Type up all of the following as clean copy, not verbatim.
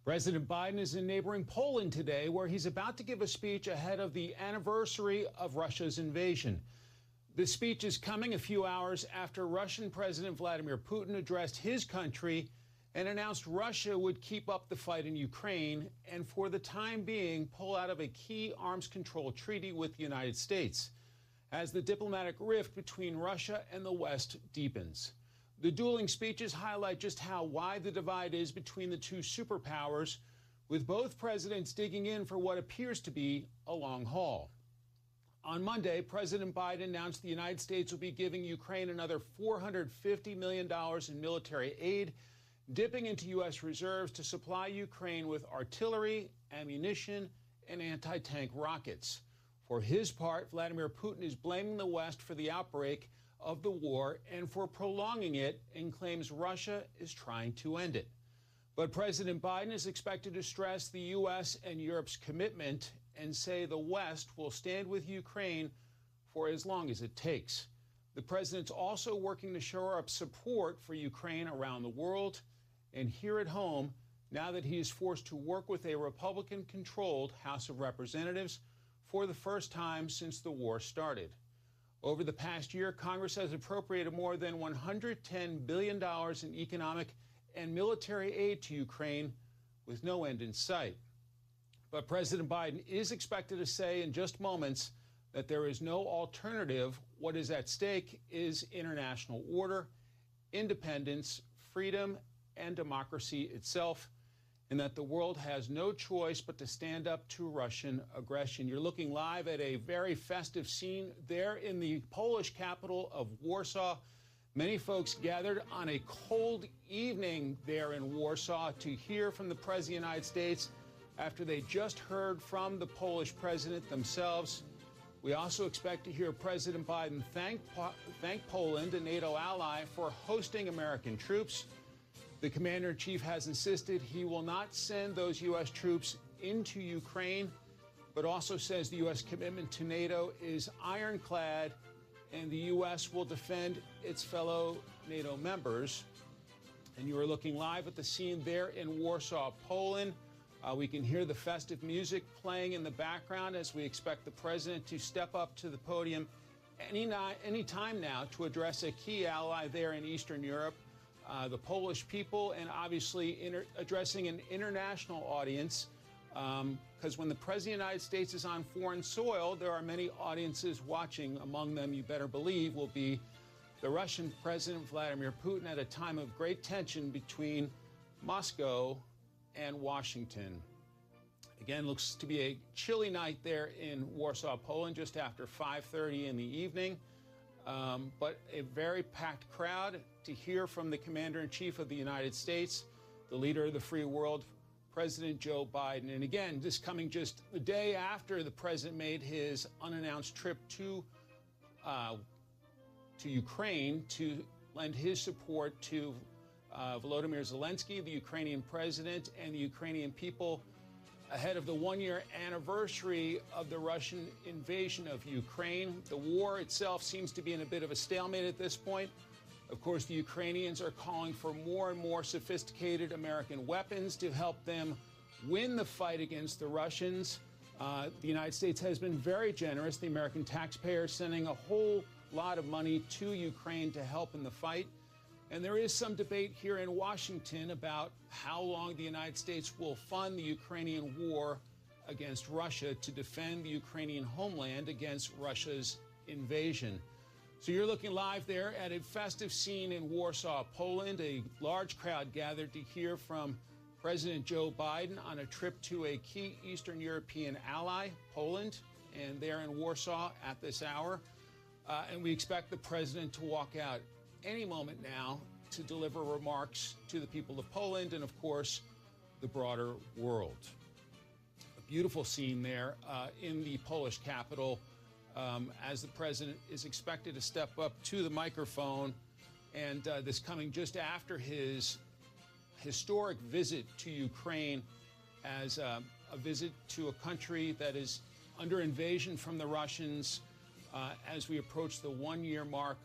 President Biden is in neighboring Poland today, where he's about to give a speech ahead of the anniversary of Russia's invasion. This speech is coming a few hours after Russian President Vladimir Putin addressed his country and announced Russia would keep up the fight in Ukraine and, for the time being, pull out of a key arms control treaty with the United States as the diplomatic rift between Russia and the West deepens. The dueling speeches highlight just how wide the divide is between the two superpowers, with both presidents digging in for what appears to be a long haul. On Monday, President Biden announced the United States will be giving Ukraine another $450 million in military aid, dipping into U.S. reserves to supply Ukraine with artillery, ammunition, and anti-tank rockets. For his part, Vladimir Putin is blaming the West for the outbreak of the war and for prolonging it, and claims Russia is trying to end it. But President Biden is expected to stress the U.S. and Europe's commitment and say the West will stand with Ukraine for as long as it takes. The president's also working to shore up support for Ukraine around the world and here at home now that he is forced to work with a Republican-controlled House of Representatives for the first time since the war started. Over the past year, Congress has appropriated more than $110 billion in economic and military aid to Ukraine, with no end in sight. But President Biden is expected to say in just moments that there is no alternative. What is at stake is international order, independence, freedom, and democracy itself, and that the world has no choice but to stand up to Russian aggression. You're looking live at a very festive scene there in the Polish capital of Warsaw. Many folks gathered on a cold evening there in Warsaw to hear from the President of the United States after they just heard from the Polish president themselves. We also expect to hear President Biden thank Poland, a NATO ally, for hosting American troops. The commander-in-chief has insisted he will not send those U.S. troops into Ukraine, but also says the U.S. commitment to NATO is ironclad and the U.S. will defend its fellow NATO members. And you are looking live at the scene there in Warsaw, Poland. We can hear the festive music playing in the background as we expect the president to step up to the podium any time now to address a key ally there in Eastern Europe. The Polish people, and obviously addressing an international audience, because when the President of the United States is on foreign soil, there are many audiences watching. Among them, you better believe, will be the Russian President Vladimir Putin at a time of great tension between Moscow and Washington. Again, looks to be a chilly night there in Warsaw, Poland, just after 5:30 in the evening. But a very packed crowd to hear from the Commander-in-Chief of the United States, the leader of the free world, President Joe Biden. And again, this coming just the day after the president made his unannounced trip to Ukraine to lend his support to Volodymyr Zelensky, the Ukrainian president, and the Ukrainian people ahead of the one-year anniversary of the Russian invasion of Ukraine. The war itself seems to be in a bit of a stalemate at this point. Of course, the Ukrainians are calling for more and more sophisticated American weapons to help them win the fight against the Russians. The United States has been very generous. The American taxpayer sending a whole lot of money to Ukraine to help in the fight. And there is some debate here in Washington about how long the United States will fund the Ukrainian war against Russia to defend the Ukrainian homeland against Russia's invasion. So you're looking live there at a festive scene in Warsaw, Poland. A large crowd gathered to hear from President Joe Biden on a trip to a key Eastern European ally, Poland, and they're in Warsaw at this hour. And we expect the president to walk out any moment now to deliver remarks to the people of Poland and, of course, the broader world. A beautiful scene there in the Polish capital as the president is expected to step up to the microphone, and this coming just after his historic visit to Ukraine as a visit to a country that is under invasion from the Russians as we approach the one-year mark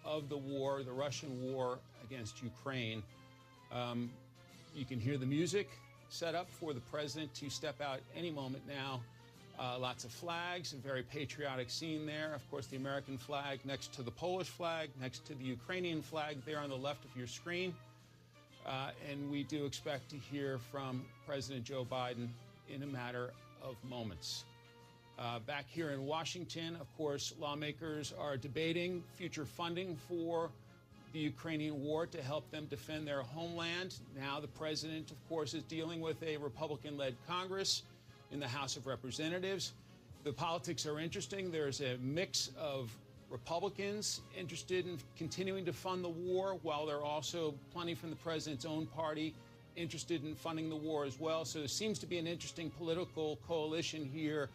of the war, the Russian war against Ukraine. You can hear the music set up for the president to step out any moment now. Lots of flags, a very patriotic scene there. Of course, the American flag next to the Polish flag, next to the Ukrainian flag there on the left of your screen. And we do expect to hear from President Joe Biden in a matter of moments. Back here in Washington, of course, lawmakers are debating future funding for the Ukrainian war to help them defend their homeland. Now the president, of course, is dealing with a Republican-led Congress in the House of Representatives. The politics are interesting. There's a mix of Republicans interested in continuing to fund the war, while there are also plenty from the president's own party interested in funding the war as well. So there seems to be an interesting political coalition here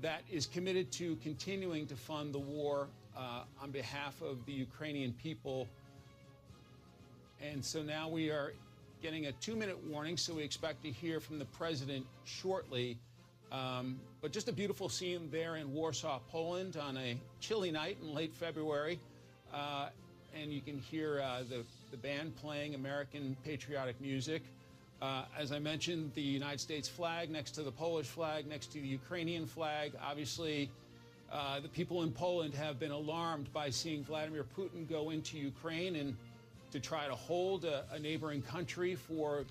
that is committed to continuing to fund the war on behalf of the Ukrainian people. And so now we are getting a 2-minute warning, so we expect to hear from the president shortly. But just a beautiful scene there in Warsaw, Poland on a chilly night in late February. And you can hear the band playing American patriotic music. As I mentioned, the United States flag next to the Polish flag, next to the Ukrainian flag. Obviously, the people in Poland have been alarmed by seeing Vladimir Putin go into Ukraine and to try to hold a neighboring country for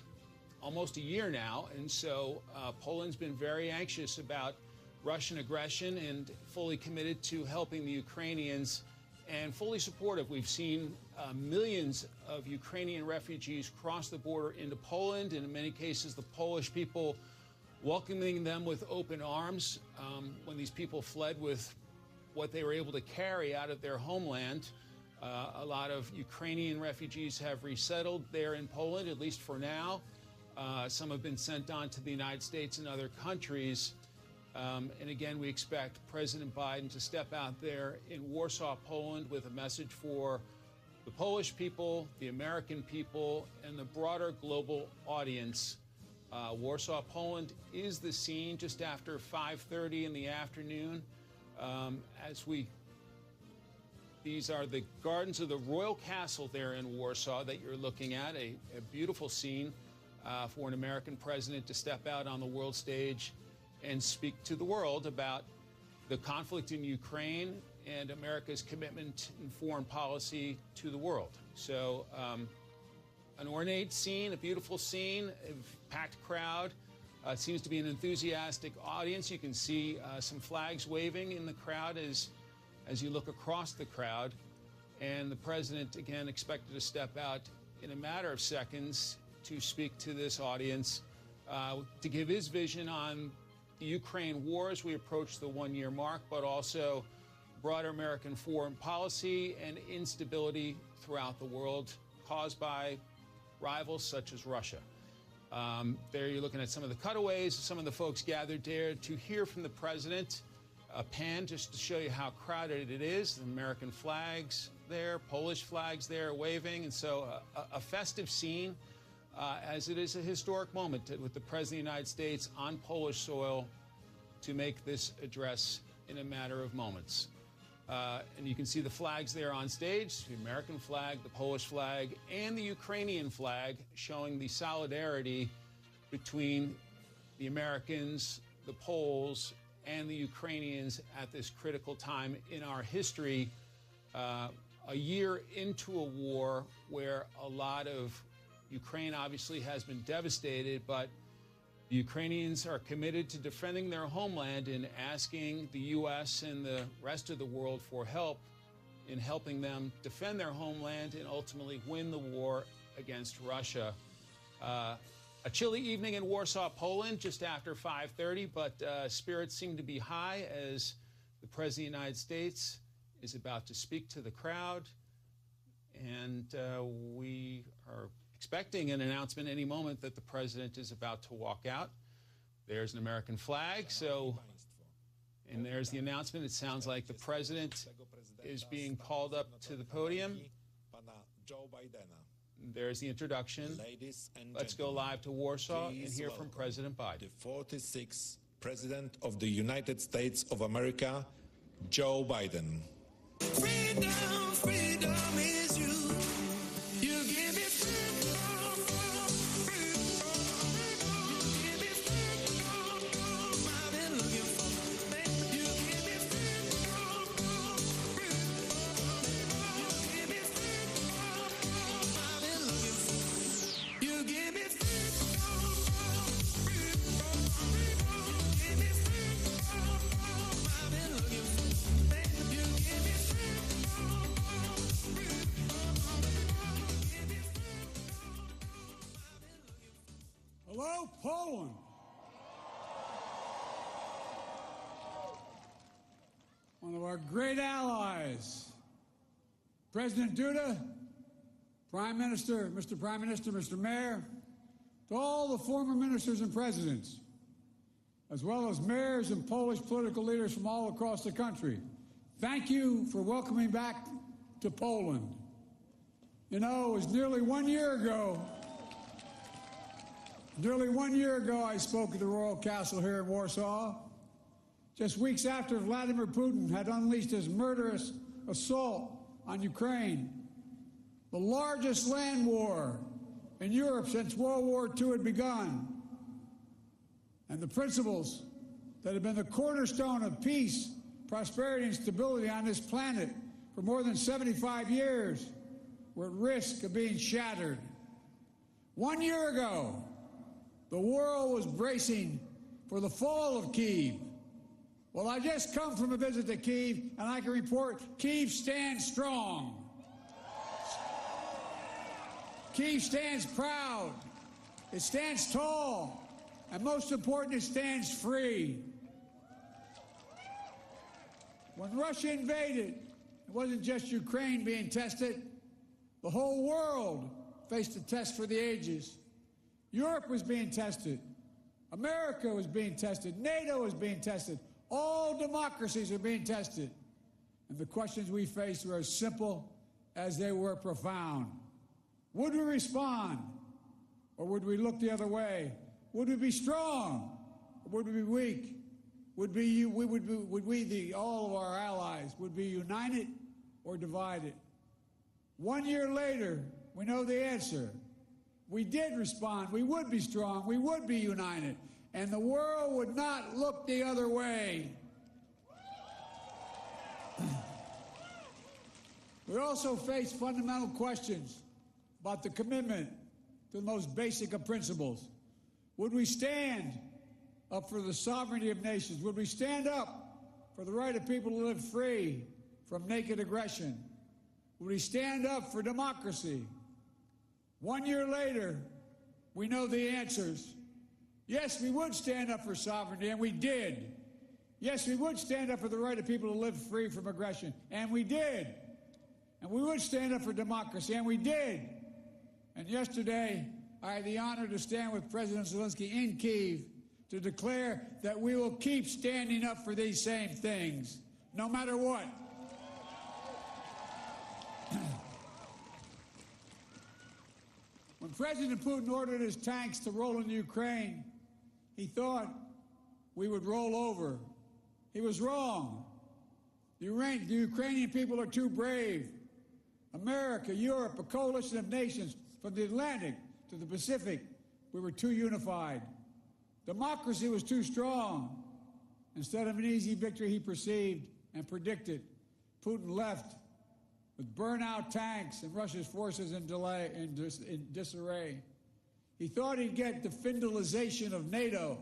almost a year now. And so Poland's been very anxious about Russian aggression and fully committed to helping the Ukrainians and fully supportive. We've seen millions of Ukrainian refugees cross the border into Poland, and in many cases the Polish people welcoming them with open arms when these people fled with what they were able to carry out of their homeland. A lot of Ukrainian refugees have resettled there in Poland, at least for now. Some have been sent on to the United States and other countries. And again, we expect President Biden to step out there in Warsaw, Poland, with a message for the Polish people, the American people, and the broader global audience. Warsaw, Poland is the scene just after 5:30 in the afternoon. These are the gardens of the Royal Castle there in Warsaw that you're looking at, a beautiful scene for an American president to step out on the world stage and speak to the world about the conflict in Ukraine and America's commitment in foreign policy to the world. So an ornate scene, a beautiful scene, a packed crowd. It seems to be an enthusiastic audience. You can see some flags waving in the crowd as you look across the crowd. And the president, again, expected to step out in a matter of seconds to speak to this audience, to give his vision on the Ukraine war as we approach the 1-year mark, but also broader American foreign policy and instability throughout the world caused by rivals such as Russia. There you're looking at some of the cutaways, some of the folks gathered there to hear from the president. A pan just to show you how crowded it is. The American flags there, Polish flags there waving. And so a festive scene, as it is a historic moment with the President of the United States on Polish soil to make this address in a matter of moments. And you can see the flags there on stage, the American flag, the Polish flag, and the Ukrainian flag, showing the solidarity between the Americans, the Poles, and the Ukrainians at this critical time in our history, a year into a war where a lot of Ukraine obviously has been devastated, but the Ukrainians are committed to defending their homeland and asking the U.S. and the rest of the world for help in helping them defend their homeland and ultimately win the war against Russia. A chilly evening in Warsaw, Poland, just after 5:30, but spirits seem to be high as the President of the United States is about to speak to the crowd. And we are expecting an announcement any moment that the President is about to walk out. There's an American flag, and there's the announcement. It sounds like the President is being called up to the podium. There's the introduction. Let's go live to Warsaw and hear from President Biden. The 46th President of the United States of America, Joe Biden. Freedom, freedom is you. You give me freedom, freedom. Hello, Poland. One of our great allies. President Duda, Prime Minister, Mr. Mayor, to all the former ministers and presidents, as well as mayors and Polish political leaders from all across the country, thank you for welcoming back to Poland. You know, it was nearly 1 year ago I spoke at the Royal Castle here in Warsaw, just weeks after Vladimir Putin had unleashed his murderous assault on Ukraine, the largest land war in Europe since World War II had begun. And the principles that have been the cornerstone of peace, prosperity, and stability on this planet for more than 75 years were at risk of being shattered. 1 year ago, the world was bracing for the fall of Kyiv. Well, I just come from a visit to Kyiv, and I can report Kyiv stands strong. Kyiv stands proud. It stands tall. And most important, it stands free. When Russia invaded, it wasn't just Ukraine being tested. The whole world faced a test for the ages. Europe was being tested. America was being tested. NATO was being tested. All democracies are being tested. And the questions we faced were as simple as they were profound. Would we respond, or would we look the other way? Would we be strong, or would we be weak? All of our allies, would be united or divided? 1 year later, we know the answer. We did respond. We would be strong. We would be united. And the world would not look the other way. We also face fundamental questions about the commitment to the most basic of principles. Would we stand up for the sovereignty of nations? Would we stand up for the right of people to live free from naked aggression? Would we stand up for democracy? 1 year later, we know the answers. Yes, we would stand up for sovereignty, and we did. Yes, we would stand up for the right of people to live free from aggression, and we did. And we would stand up for democracy, and we did. And yesterday, I had the honor to stand with President Zelensky in Kyiv to declare that we will keep standing up for these same things, no matter what. When President Putin ordered his tanks to roll into Ukraine, he thought we would roll over. He was wrong. The Ukrainian people are too brave. America, Europe, a coalition of nations from the Atlantic to the Pacific, we were too unified. Democracy was too strong. Instead of an easy victory he perceived and predicted, Putin left with burnt-out tanks and Russia's forces in disarray. He thought he'd get the Finlandization of NATO.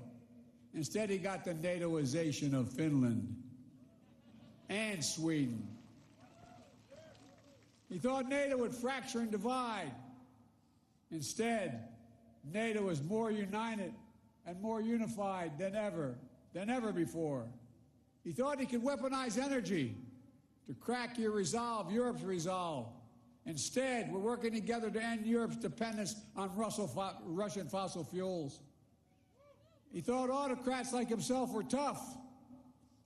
Instead, he got the NATOization of Finland and Sweden. He thought NATO would fracture and divide. Instead, NATO is more united and more unified than ever before. He thought he could weaponize energy to crack your resolve, Europe's resolve. Instead, we're working together to end Europe's dependence on Russian fossil fuels. He thought autocrats like himself were tough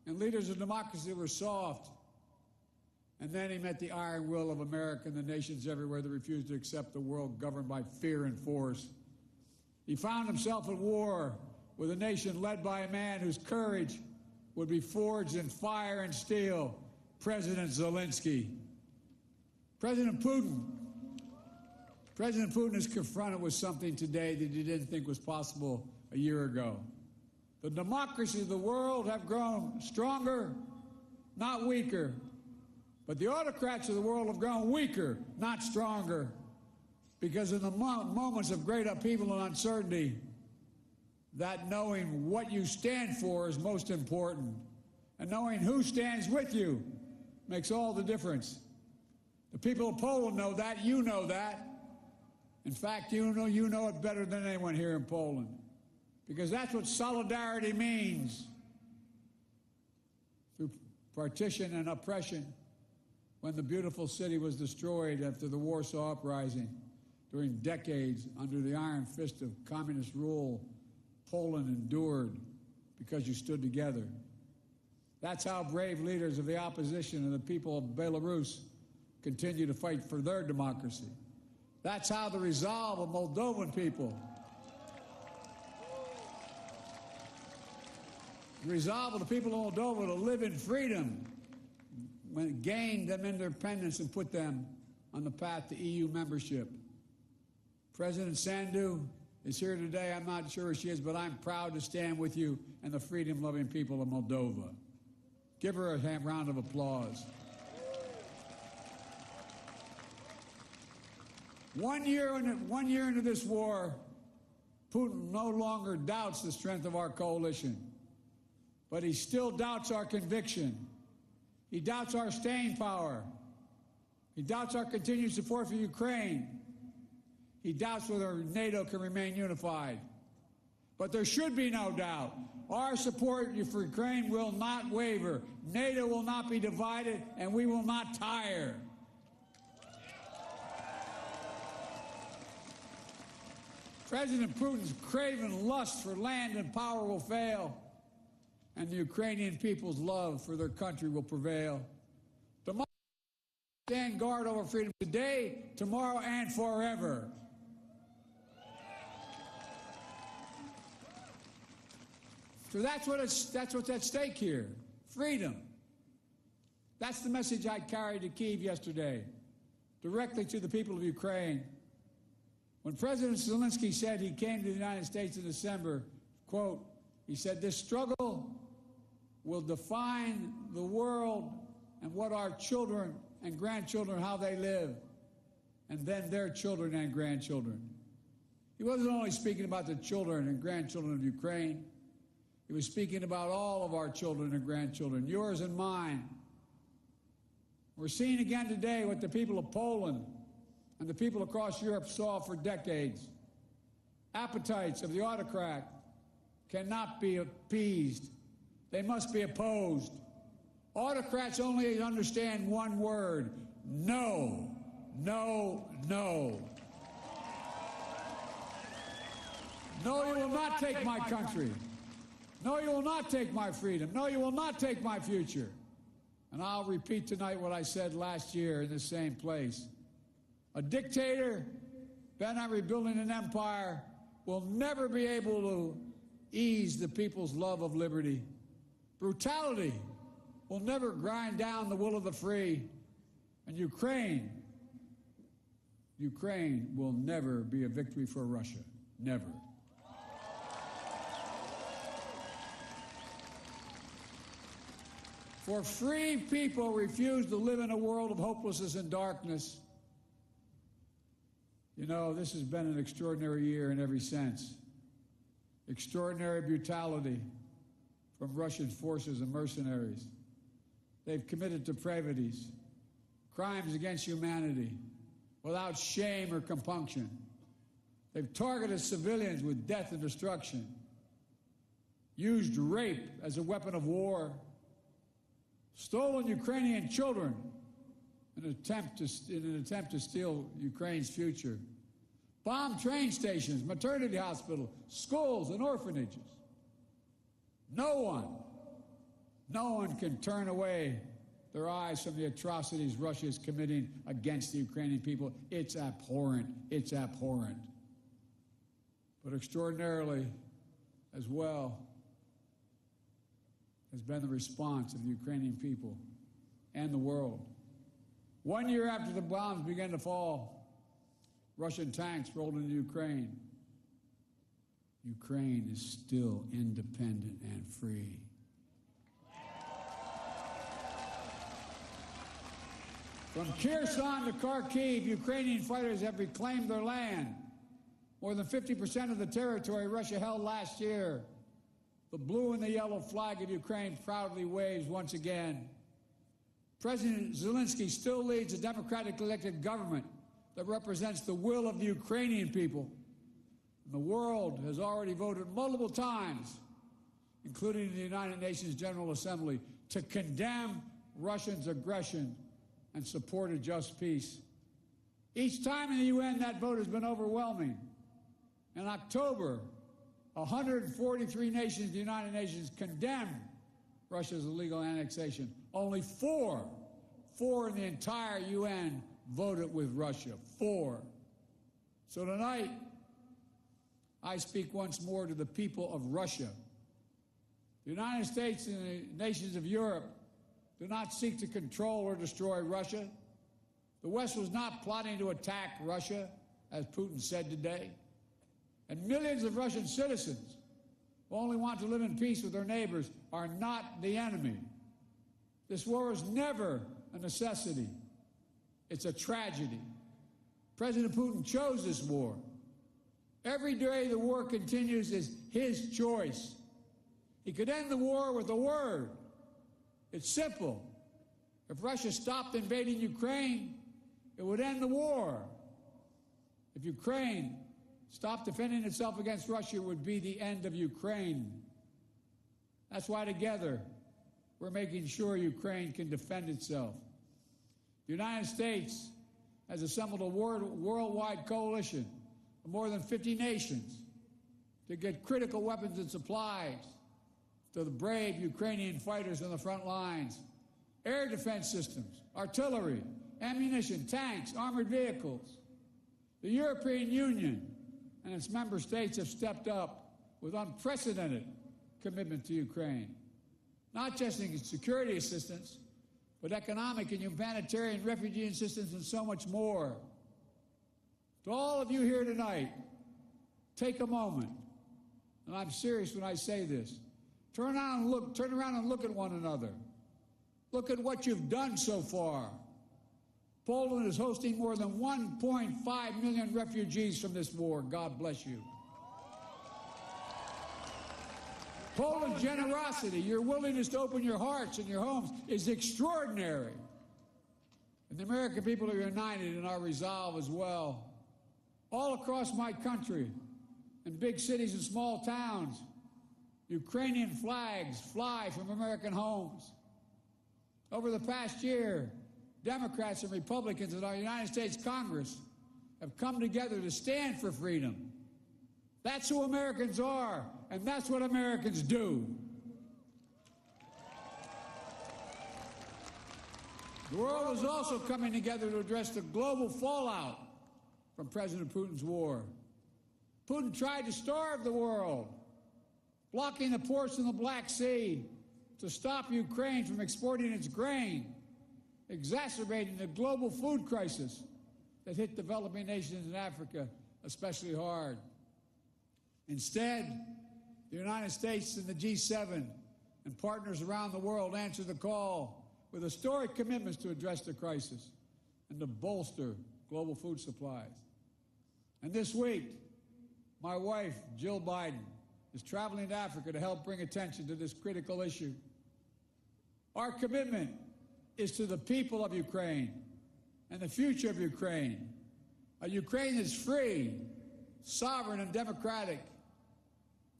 and leaders of democracy were soft. And then he met the iron will of America and the nations everywhere that refused to accept the world governed by fear and force. He found himself at war with a nation led by a man whose courage would be forged in fire and steel, President Zelensky. President Putin is confronted with something today that he didn't think was possible a year ago. The democracies of the world have grown stronger, not weaker. But the autocrats of the world have grown weaker, not stronger. Because in the moments of great upheaval and uncertainty, that knowing what you stand for is most important. And knowing who stands with you makes all the difference. The people of Poland know that. You know that. In fact, you know it better than anyone here in Poland. because that's what solidarity means. Through partition and oppression, when the beautiful city was destroyed after the Warsaw Uprising, during decades under the iron fist of communist rule, Poland endured because you stood together. That's how brave leaders of the opposition and the people of Belarus continue to fight for their democracy. That's how the resolve of Moldovan people, the resolve of the people of Moldova to live in freedom, when it gained them independence and put them on the path to EU membership. President Sandu is here today. I'm not sure she is, but I'm proud to stand with you and the freedom-loving people of Moldova. Give her a round of applause. 1 year into this war, Putin no longer doubts the strength of our coalition, but he still doubts our conviction. He doubts our staying power. He doubts our continued support for Ukraine. He doubts whether NATO can remain unified. But there should be no doubt. Our support for Ukraine will not waver. NATO will not be divided, and we will not tire. President Putin's craven lust for land and power will fail, and the Ukrainian people's love for their country will prevail. Tomorrow, stand guard over freedom today, tomorrow, and forever. So that's what's at stake here. Freedom. That's the message I carried to Kyiv yesterday, directly to the people of Ukraine. When President Zelensky said he came to the United States in December, quote, he said, this struggle will define the world and what our children and grandchildren, how they live, and then their children and grandchildren. He wasn't only speaking about the children and grandchildren of Ukraine. He was speaking about all of our children and grandchildren, yours and mine. We're seeing again today what the people of Poland and the people across Europe saw for decades. Appetites of the autocrat cannot be appeased. They must be opposed. Autocrats only understand one word: no, no, no. No, you will not take my country. No, you will not take my freedom. No, you will not take my future. And I'll repeat tonight what I said last year in the same place. A dictator bent on rebuilding an empire will never be able to ease the people's love of liberty. Brutality will never grind down the will of the free. And Ukraine will never be a victory for Russia. Never. For free people refuse to live in a world of hopelessness and darkness. You know, this has been an extraordinary year in every sense. Extraordinary brutality from Russian forces and mercenaries. They've committed depravities, crimes against humanity, without shame or compunction. They've targeted civilians with death and destruction, used rape as a weapon of war, stolen Ukrainian children in an attempt to steal Ukraine's future, bombed train stations, maternity hospitals, schools, and orphanages. No one can turn away their eyes from the atrocities Russia is committing against the Ukrainian people. It's abhorrent. It's abhorrent. But extraordinarily, as well, has been the response of the Ukrainian people and the world. 1 year after the bombs began to fall, Russian tanks rolled into Ukraine. Ukraine is still independent and free. From Kherson to Kharkiv, Ukrainian fighters have reclaimed their land. More than 50% of the territory Russia held last year. The blue and the yellow flag of Ukraine proudly waves once again. President Zelensky still leads a democratically elected government that represents the will of the Ukrainian people. And the world has already voted multiple times, including the United Nations General Assembly, to condemn Russia's aggression and support a just peace. Each time in the UN, that vote has been overwhelming. In October, 143 nations of the United Nations condemned Russia's illegal annexation. Only four in the entire UN voted with Russia. 4. So tonight, I speak once more to the people of Russia. The United States and the nations of Europe do not seek to control or destroy Russia. The West was not plotting to attack Russia, as Putin said today. And millions of Russian citizens who only want to live in peace with their neighbors are not the enemy. This war is never a necessity. It's a tragedy. President Putin chose this war. Every day the war continues is his choice. He could end the war with a word. It's simple. If Russia stopped invading Ukraine, it would end the war. If Ukraine stopped defending itself against Russia, it would be the end of Ukraine. That's why together we're making sure Ukraine can defend itself. The United States has assembled a worldwide coalition of more than 50 nations to get critical weapons and supplies to the brave Ukrainian fighters on the front lines. Air defense systems, artillery, ammunition, tanks, armored vehicles. The European Union and its member states have stepped up with unprecedented commitment to Ukraine, not just in security assistance, but economic and humanitarian refugee assistance and so much more. To all of you here tonight, take a moment, and I'm serious when I say this. Turn around and look at one another. Look at what you've done so far. Poland is hosting more than 1.5 million refugees from this war. God bless you. Poland's generosity, your willingness to open your hearts and your homes is extraordinary. And the American people are united in our resolve as well. All across my country, in big cities and small towns, Ukrainian flags fly from American homes. Over the past year, Democrats and Republicans in our United States Congress have come together to stand for freedom. That's who Americans are, and that's what Americans do. The world is also coming together to address the global fallout from President Putin's war. Putin tried to starve the world, blocking the ports in the Black Sea to stop Ukraine from exporting its grain, exacerbating the global food crisis that hit developing nations in Africa especially hard. Instead, the United States and the G7 and partners around the world answered the call with historic commitments to address the crisis and to bolster global food supplies. And this week, my wife, Jill Biden, is traveling to Africa to help bring attention to this critical issue. Our commitment is to the people of Ukraine and the future of Ukraine. A Ukraine that's free, sovereign, and democratic.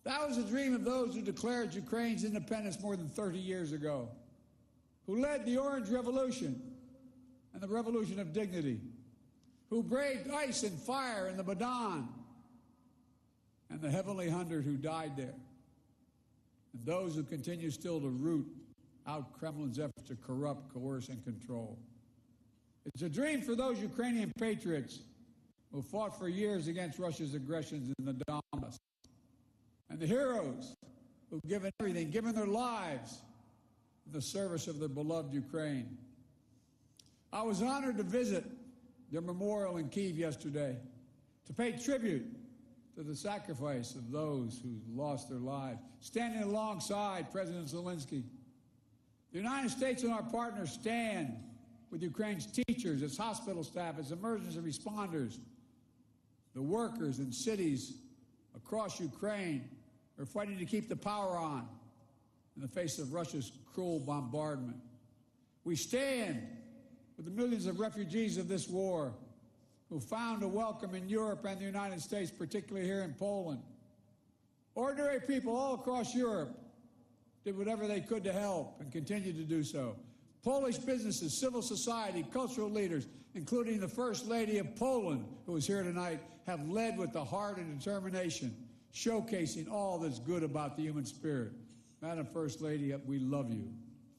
That was the dream of those who declared Ukraine's independence more than 30 years ago, who led the Orange Revolution and the Revolution of Dignity, who braved ice and fire in the Maidan, and the Heavenly 100 who died there, and those who continue still to root out Kremlin's efforts to corrupt, coerce, and control. It's a dream for those Ukrainian patriots who fought for years against Russia's aggressions in the Donbass, and the heroes who've given everything, given their lives in the service of their beloved Ukraine. I was honored to visit their memorial in Kyiv yesterday, to pay tribute to the sacrifice of those who lost their lives, standing alongside President Zelensky. The United States and our partners stand with Ukraine's teachers, its hospital staff, its emergency responders, the workers in cities across Ukraine are fighting to keep the power on in the face of Russia's cruel bombardment. We stand with the millions of refugees of this war who found a welcome in Europe and the United States, particularly here in Poland. Ordinary people all across Europe did whatever they could to help and continue to do so. Polish businesses, civil society, cultural leaders, including the First Lady of Poland, who is here tonight, have led with the heart and determination, showcasing all that's good about the human spirit. Madam First Lady, we love you.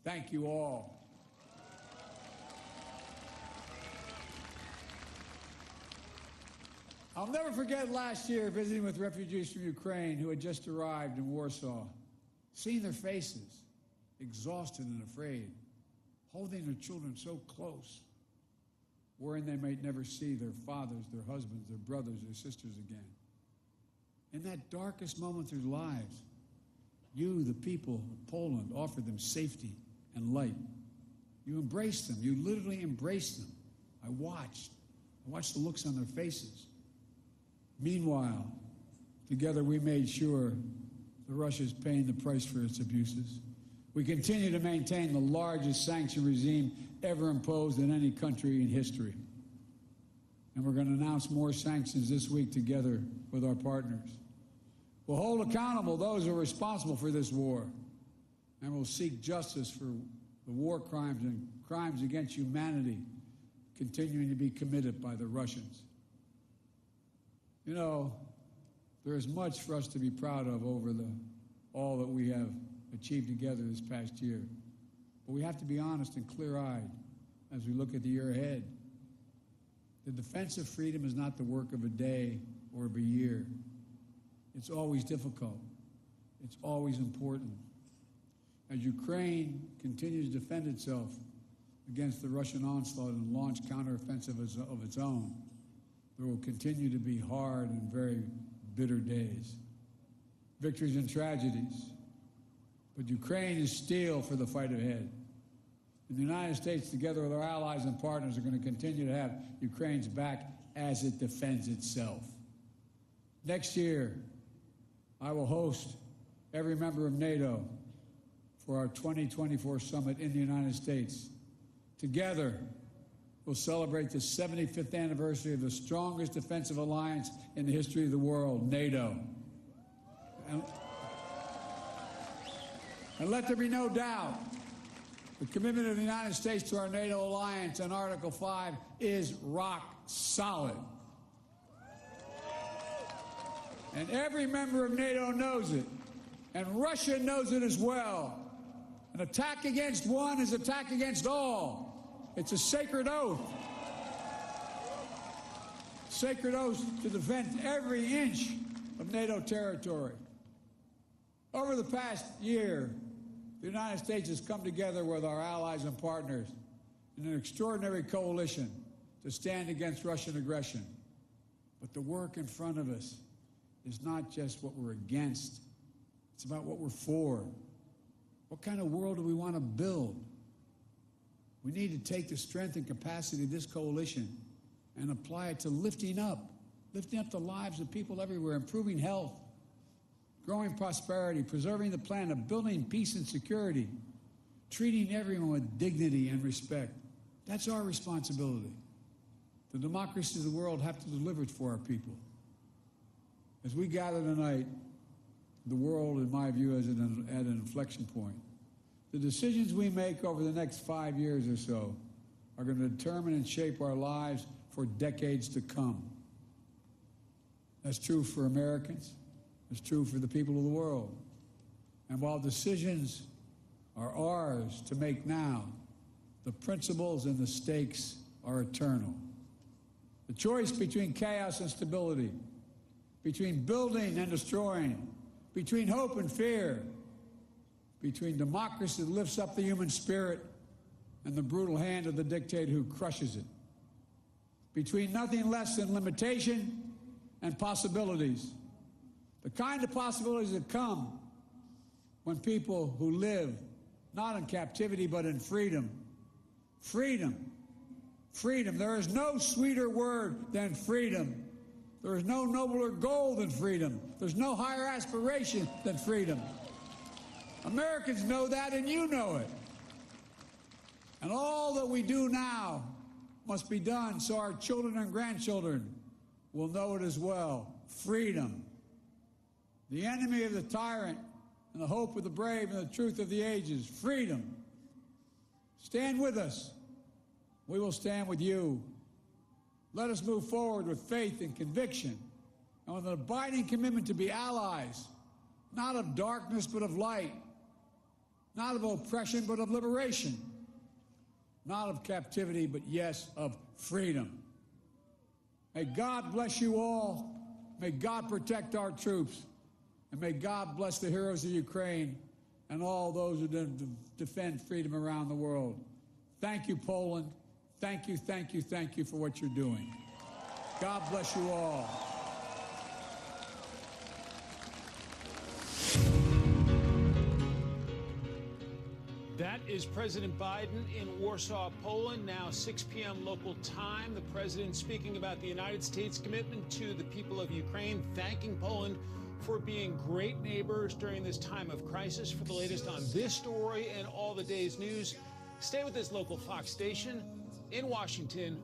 Thank you all. I'll never forget last year visiting with refugees from Ukraine who had just arrived in Warsaw, seeing their faces, exhausted and afraid, holding their children so close, worrying they might never see their fathers, their husbands, their brothers, their sisters again. In that darkest moment of their lives, you, the people of Poland, offered them safety and light. You embraced them. You literally embraced them. I watched the looks on their faces. Meanwhile, together we made sure that Russia's paying the price for its abuses. We continue to maintain the largest sanction regime ever imposed in any country in history. And we're going to announce more sanctions this week together with our partners. We'll hold accountable those who are responsible for this war, and we'll seek justice for the war crimes and crimes against humanity continuing to be committed by the Russians. You know, there is much for us to be proud of over all that we have achieved together this past year. But we have to be honest and clear-eyed as we look at the year ahead. The defense of freedom is not the work of a day or of a year. It's always difficult. It's always important. As Ukraine continues to defend itself against the Russian onslaught and launch counteroffensive of its own, there will continue to be hard and very bitter days, victories and tragedies. But Ukraine is steel for the fight ahead. And the United States, together with our allies and partners, are going to continue to have Ukraine's back as it defends itself. Next year, I will host every member of NATO for our 2024 summit in the United States. Together, we'll celebrate the 75th anniversary of the strongest defensive alliance in the history of the world, NATO. And let there be no doubt, the commitment of the United States to our NATO alliance and Article 5 is rock solid. And every member of NATO knows it, and Russia knows it as well. An attack against one is an attack against all. It's a sacred oath. Sacred oath to defend every inch of NATO territory. Over the past year, the United States has come together with our allies and partners in an extraordinary coalition to stand against Russian aggression. But the work in front of us is not just what we're against. It's about what we're for. What kind of world do we want to build? We need to take the strength and capacity of this coalition and apply it to lifting up the lives of people everywhere, improving health, growing prosperity, preserving the planet, building peace and security, treating everyone with dignity and respect. That's our responsibility. The democracies of the world have to deliver it for our people. As we gather tonight, the world, in my view, is at an inflection point. The decisions we make over the next 5 years or so are going to determine and shape our lives for decades to come. That's true for Americans. It's true for the people of the world. And while decisions are ours to make now, the principles and the stakes are eternal. The choice between chaos and stability, between building and destroying, between hope and fear, between democracy that lifts up the human spirit and the brutal hand of the dictator who crushes it, between nothing less than limitation and possibilities. The kind of possibilities that come when people who live not in captivity but in freedom. Freedom. Freedom. There is no sweeter word than freedom. There is no nobler goal than freedom. There's no higher aspiration than freedom. Americans know that, and you know it. And all that we do now must be done so our children and grandchildren will know it as well. Freedom. The enemy of the tyrant and the hope of the brave and the truth of the ages. Freedom. Stand with us. We will stand with you. Let us move forward with faith and conviction and with an abiding commitment to be allies, not of darkness but of light, not of oppression but of liberation, not of captivity but, yes, of freedom. May God bless you all. May God protect our troops. And may God bless the heroes of Ukraine and all those who defend freedom around the world. Thank you, Poland. Thank you, thank you, thank you for what you're doing. God bless you all. That is President Biden in Warsaw, Poland, now 6 p.m. local time. The president speaking about the United States' commitment to the people of Ukraine, thanking Poland for being great neighbors during this time of crisis. For the latest on this story and all the day's news, stay with this local Fox station in Washington.